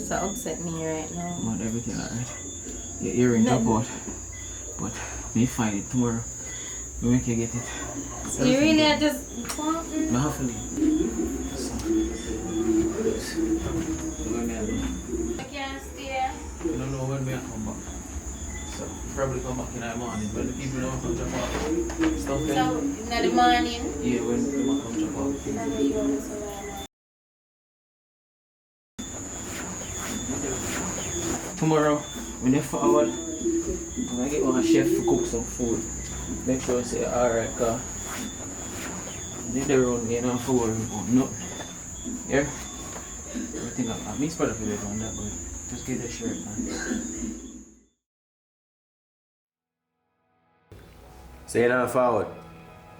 just upset me right now. But everything alright. Your earring top out. But me find it tomorrow. We make you get it. So you really are just wanting? No, have to leave. So, I can't stay. You don't know when we are come back. So probably come back in the morning when the people don't come drop off. Stuff So in the morning? Yeah, when they come drop off. Tomorrow, when you forward, I'm gonna get one chef to cook some food. Make sure I say alright, cause they don't get no food or nothing. Yeah? Everything I mix part of it on that, but just get that shirt, man. Say now forward.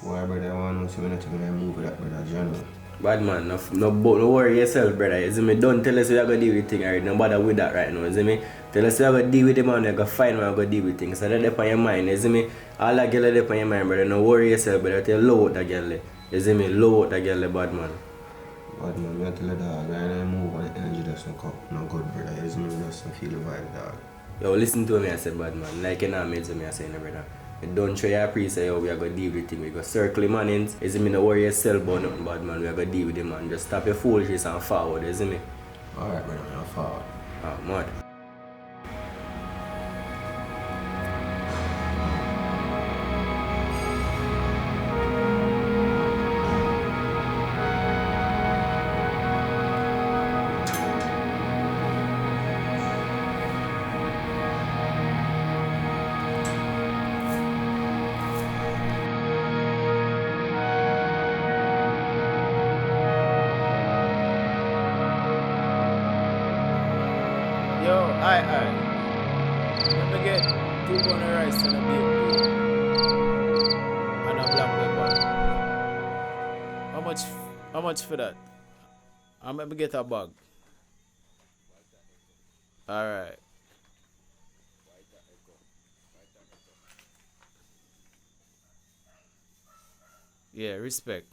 Boy, brother, I want to see when I'm going to move with that brother John. Bad man, no worry yourself, brother. You see me, don't tell us we are going to deal with things right now. Bother with that right now, you see me? Tell us we are going to deal with them and we are going to find how we are going to deal with things. So that's on your mind, you see me? All that girl is on your mind, brother. No worry yourself, brother. Tell low out that girl. You see me? Low out that girl, bad man. Bad man, I tell you dog, when I move and the energy doesn't come, no good, brother. You see me, just feel the vibe, dog. Yo, listen to me, I said, bad man. Like you know me, I say, no, brother. Don't show your priest say, yo, we are going to deal with him. We go circle him and you see me, no worry yourself about nothing, bad man. We are going to deal with him, man. Just stop your foolishness and forward, you see me? Alright, brother, I'm forward. Ah, mad. Yo, aye. Let me get 2 bun of rice and a baked bean. And a black pepper. How much for that? I'm gonna get a bag. Alright. Yeah, respect.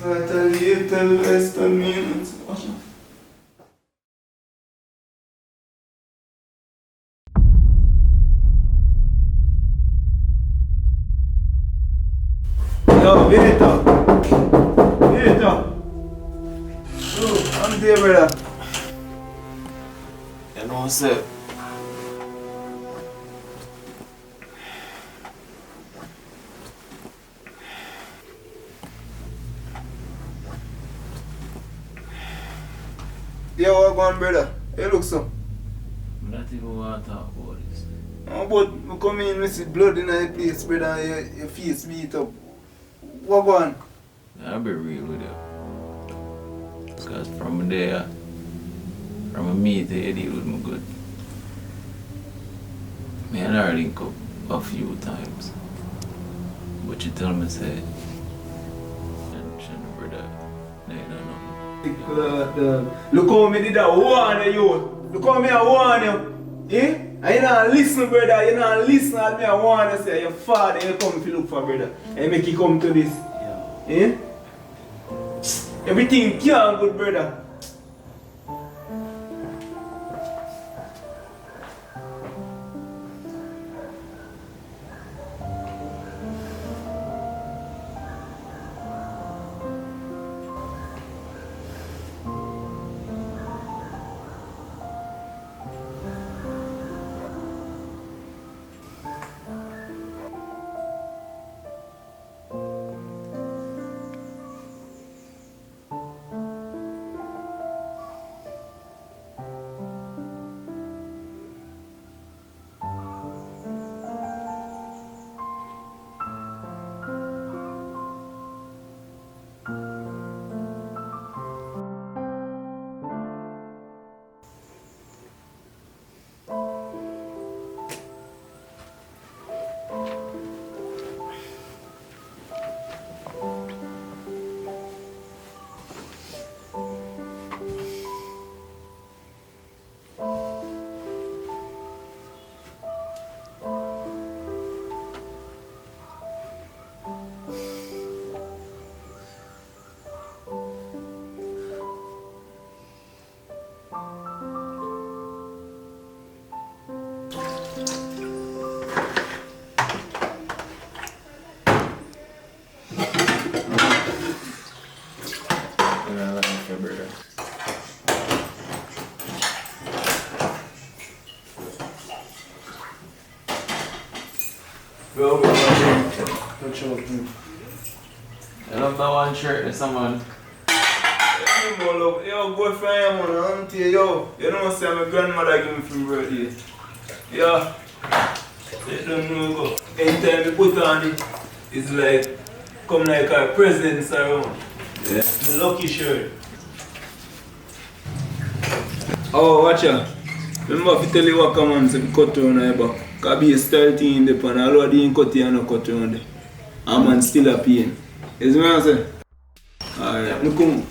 Fatal estamento. Yo, Vito. I'm there, brother. You know what's up? Yo, what going, brother? Hey, look so. I don't even want to talk about this. Oh, but we come in with see blood in your place, brother, and your face beat up. What going? I'll be real with you. Because from there, from a meet you deal with me good. Me and her link up a few times. But you tell me say, and brother, they don't know. Look how me did that warn you. Look how me I warn you. Eh? And you not listen, brother. You not listen at me I warn you. Say your father you come to look for, brother. And make you come to this. Eh? Everything can good, brother. Bro, touch out me. I love that one shirt, there's someone. Yo, go for him, man. Auntie, yo. You know what my grandmother gave me from birthday. Yeah. Let them know go. Anytime you put on it, it's like, come like a presents around. Yeah. The lucky shirt. Oh, watch out. Remember if you tell you what come on, so you cut around your back. Because base 13 the pan, although they didn't cut you and no cut around there. And man still a pain. You see what I'm saying? Alright, look come.